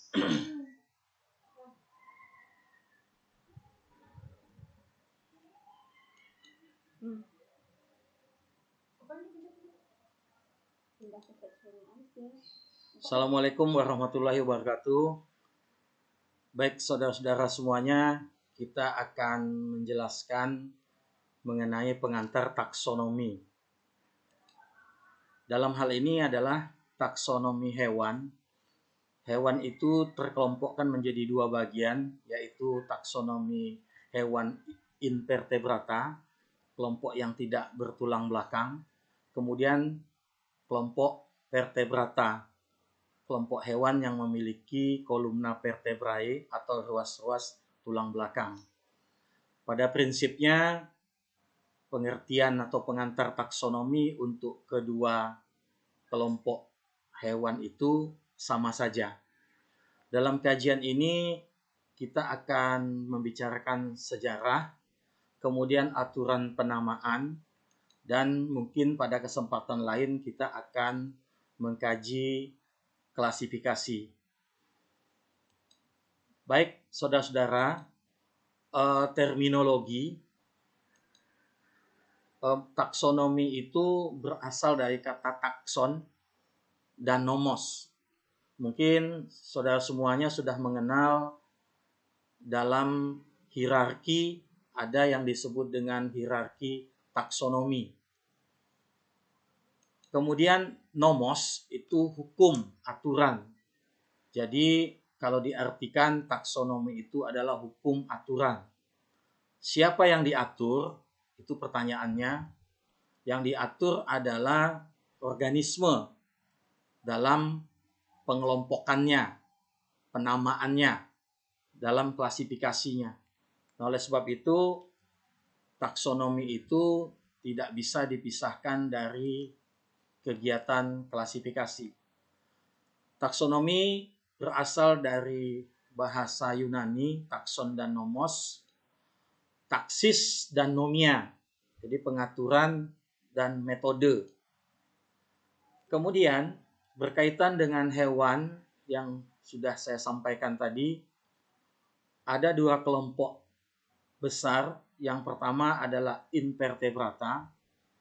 Assalamualaikum warahmatullahi wabarakatuh. Baik saudara-saudara semuanya, kita akan menjelaskan mengenai pengantar taksonomi. Dalam hal ini adalah taksonomi hewan. Hewan itu terkelompokkan menjadi dua bagian, yaitu taksonomi hewan invertebrata, kelompok yang tidak bertulang belakang, kemudian kelompok vertebrata, kelompok hewan yang memiliki kolumna vertebrae atau ruas-ruas tulang belakang. Pada prinsipnya, pengertian atau pengantar taksonomi untuk kedua kelompok hewan itu sama saja. Dalam kajian ini kita akan membicarakan sejarah, kemudian aturan penamaan, dan mungkin pada kesempatan lain kita akan mengkaji klasifikasi. Baik, saudara-saudara, terminologi taksonomi itu berasal dari kata takson dan nomos. Mungkin saudara semuanya sudah mengenal dalam hierarki ada yang disebut dengan hierarki taksonomi. Kemudian nomos itu hukum, aturan. Jadi kalau diartikan taksonomi itu adalah hukum aturan. Siapa yang diatur? Itu pertanyaannya. Yang diatur adalah organisme dalam pengelompokannya, penamaannya, dalam klasifikasinya. Nah, oleh sebab itu, taksonomi itu tidak bisa dipisahkan dari kegiatan klasifikasi. Taksonomi berasal dari bahasa Yunani, takson dan nomos, taksis dan nomia, jadi pengaturan dan metode. Kemudian berkaitan dengan hewan yang sudah saya sampaikan tadi, ada dua kelompok besar. Yang pertama adalah invertebrata,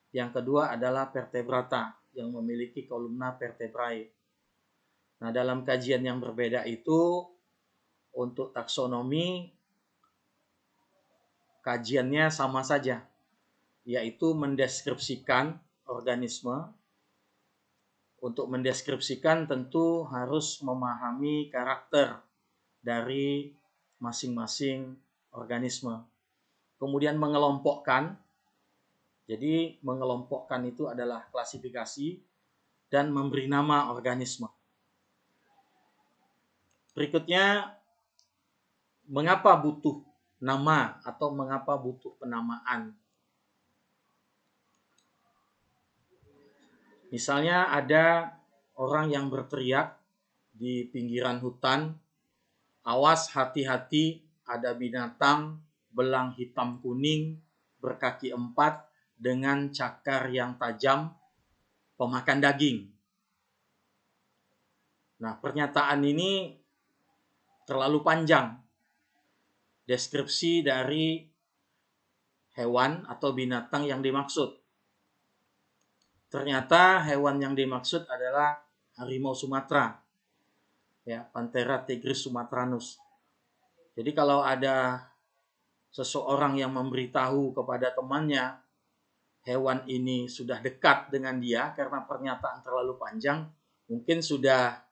yang kedua adalah vertebrata yang memiliki kolumna vertebrae. Nah, dalam kajian yang berbeda itu, untuk taksonomi kajiannya sama saja, yaitu mendeskripsikan organisme. Untuk mendeskripsikan tentu harus memahami karakter dari masing-masing organisme. Kemudian mengelompokkan. Jadi mengelompokkan itu adalah klasifikasi dan memberi nama organisme. Berikutnya, mengapa butuh nama atau mengapa butuh penamaan? Misalnya ada orang yang berteriak di pinggiran hutan, "Awas, hati-hati, ada binatang belang hitam kuning berkaki 4 dengan cakar yang tajam, pemakan daging." Nah, pernyataan ini terlalu panjang. Deskripsi dari hewan atau binatang yang dimaksud. Ternyata hewan yang dimaksud adalah harimau Sumatera, ya, Panthera tigris sumatranus. Jadi kalau ada seseorang yang memberitahu kepada temannya hewan ini sudah dekat dengan dia karena pernyataan terlalu panjang, mungkin sudah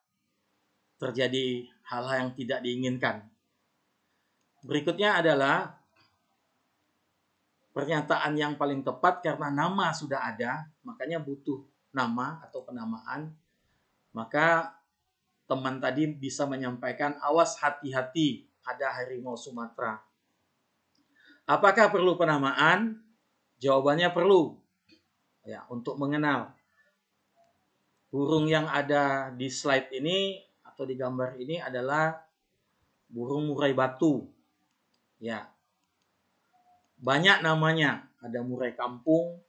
terjadi hal-hal yang tidak diinginkan. Berikutnya adalah pernyataan yang paling tepat karena nama sudah ada, makanya butuh nama atau penamaan. Maka teman tadi bisa menyampaikan, "Awas, hati-hati, ada harimau Sumatera." Apakah perlu penamaan? Jawabannya perlu. Ya, untuk mengenal. Burung yang ada di slide ini atau di gambar ini adalah burung murai batu. Ya. Banyak namanya, ada murai kampung,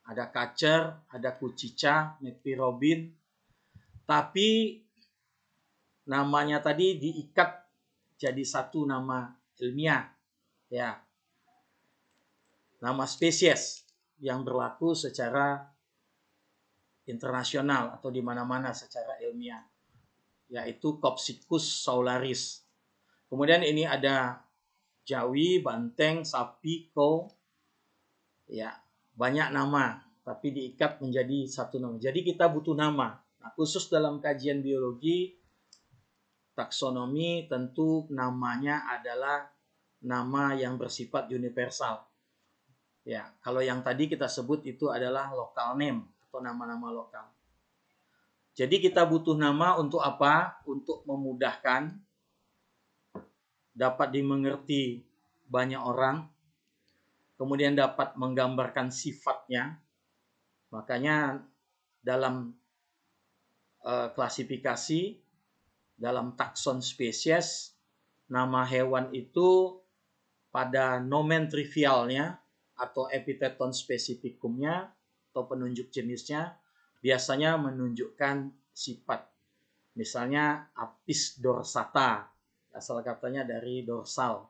ada kacer, ada kucica, Nepi robin. Tapi namanya tadi diikat jadi satu nama ilmiah, ya, nama spesies yang berlaku secara internasional atau di mana-mana secara ilmiah, yaitu Copsychus saularis. Kemudian ini ada jawi, banteng, sapi, kau, ya, banyak nama, tapi diikat menjadi satu nama. Jadi kita butuh nama. Nah, khusus dalam kajian biologi, taksonomi tentu namanya adalah nama yang bersifat universal. Ya, kalau yang tadi kita sebut itu adalah local name atau nama-nama lokal. Jadi kita butuh nama untuk apa? Untuk memudahkan, dapat dimengerti banyak orang, kemudian dapat menggambarkan sifatnya. Makanya dalam klasifikasi, dalam takson spesies, nama hewan itu pada nomen trivialnya atau epiteton spesifikumnya atau penunjuk jenisnya biasanya menunjukkan sifat. Misalnya Apis dorsata, asal katanya dari dorsal.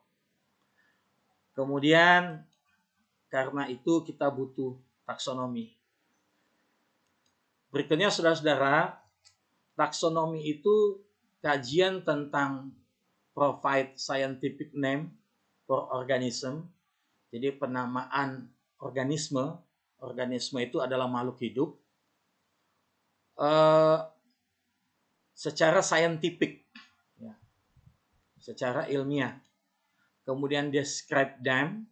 Kemudian karena itu kita butuh taksonomi. Berikutnya saudara-saudara, taksonomi itu kajian tentang provide scientific name for organism. Jadi penamaan organisme. Organisme itu adalah makhluk hidup secara saintifik, ya, secara ilmiah. Kemudian describe them,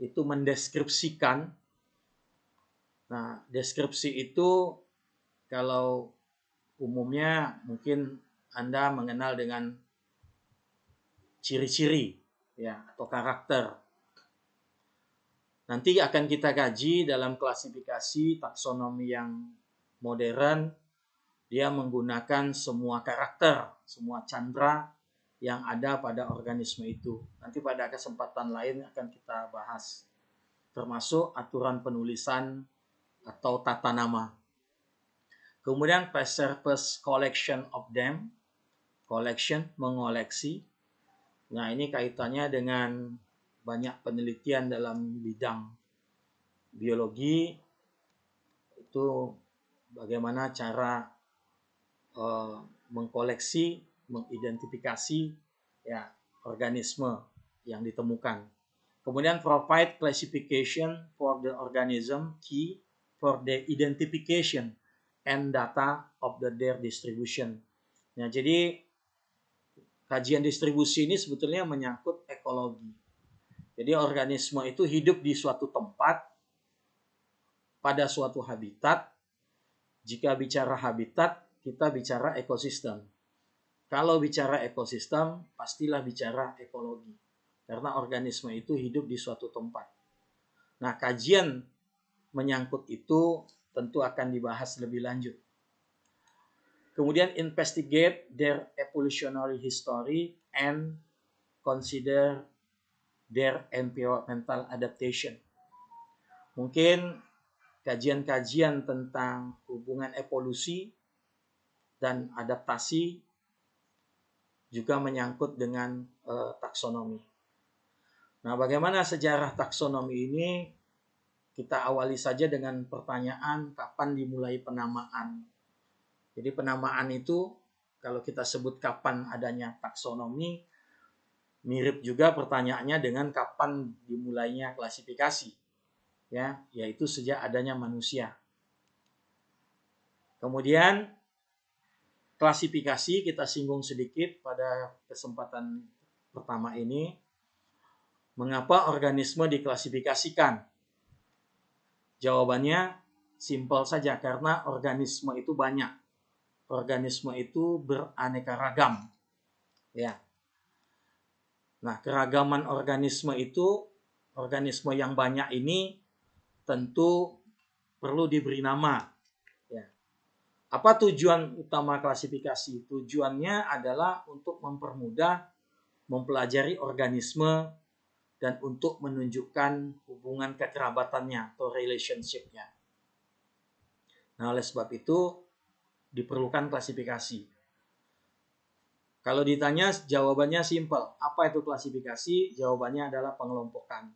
itu mendeskripsikan. Nah, deskripsi itu kalau umumnya mungkin Anda mengenal dengan ciri-ciri, ya, atau karakter. Nanti akan kita kaji dalam klasifikasi taksonomi yang modern. Dia menggunakan semua karakter, semua candra yang ada pada organisme itu. Nanti pada kesempatan lain akan kita bahas, termasuk aturan penulisan atau tata nama. Kemudian preserves collection of them. Collection, mengoleksi. Nah, ini kaitannya dengan banyak penelitian dalam bidang biologi. Itu bagaimana cara mengkoleksi, mengidentifikasi, ya, organisme yang ditemukan. Kemudian provide classification for the organism key for the identification and data of their distribution. Nah, jadi kajian distribusi ini sebetulnya menyangkut ekologi. Jadi organisme itu hidup di suatu tempat pada suatu habitat. Jika bicara habitat, kita bicara ekosistem. Kalau bicara ekosistem, pastilah bicara ekologi. Karena organisme itu hidup di suatu tempat. Nah, kajian menyangkut itu tentu akan dibahas lebih lanjut. Kemudian investigate their evolutionary history and consider their environmental adaptation. Mungkin kajian-kajian tentang hubungan evolusi dan adaptasi juga menyangkut dengan taksonomi. Nah, bagaimana sejarah taksonomi ini? Kita awali saja dengan pertanyaan kapan dimulai penamaan. Jadi penamaan itu kalau kita sebut kapan adanya taksonomi, mirip juga pertanyaannya dengan kapan dimulainya klasifikasi. Ya, yaitu sejak adanya manusia. Kemudian klasifikasi kita singgung sedikit pada kesempatan pertama ini. Mengapa organisme diklasifikasikan? Jawabannya simpel saja, karena organisme itu banyak. Organisme itu beraneka ragam. Ya. Nah, keragaman organisme itu, organisme yang banyak ini tentu perlu diberi nama. Ya. Apa tujuan utama klasifikasi? Tujuannya adalah untuk mempermudah mempelajari organisme dan untuk menunjukkan hubungan kekerabatannya atau relationship-nya. Nah, oleh sebab itu diperlukan klasifikasi. Kalau ditanya jawabannya simpel. Apa itu klasifikasi? Jawabannya adalah pengelompokan.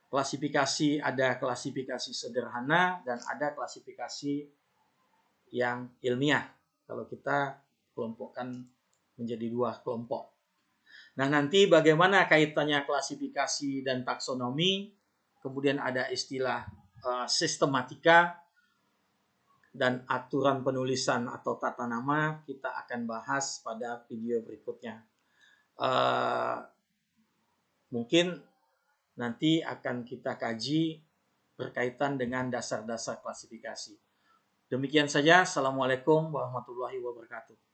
Klasifikasi ada klasifikasi sederhana dan ada klasifikasi yang ilmiah. Kalau kita kelompokkan menjadi 2 kelompok. Nah, nanti bagaimana kaitannya klasifikasi dan taksonomi? Kemudian ada istilah sistematika dan aturan penulisan atau tata nama, kita akan bahas pada video berikutnya. Mungkin nanti akan kita kaji berkaitan dengan dasar-dasar klasifikasi. Demikian saja. Assalamualaikum warahmatullahi wabarakatuh.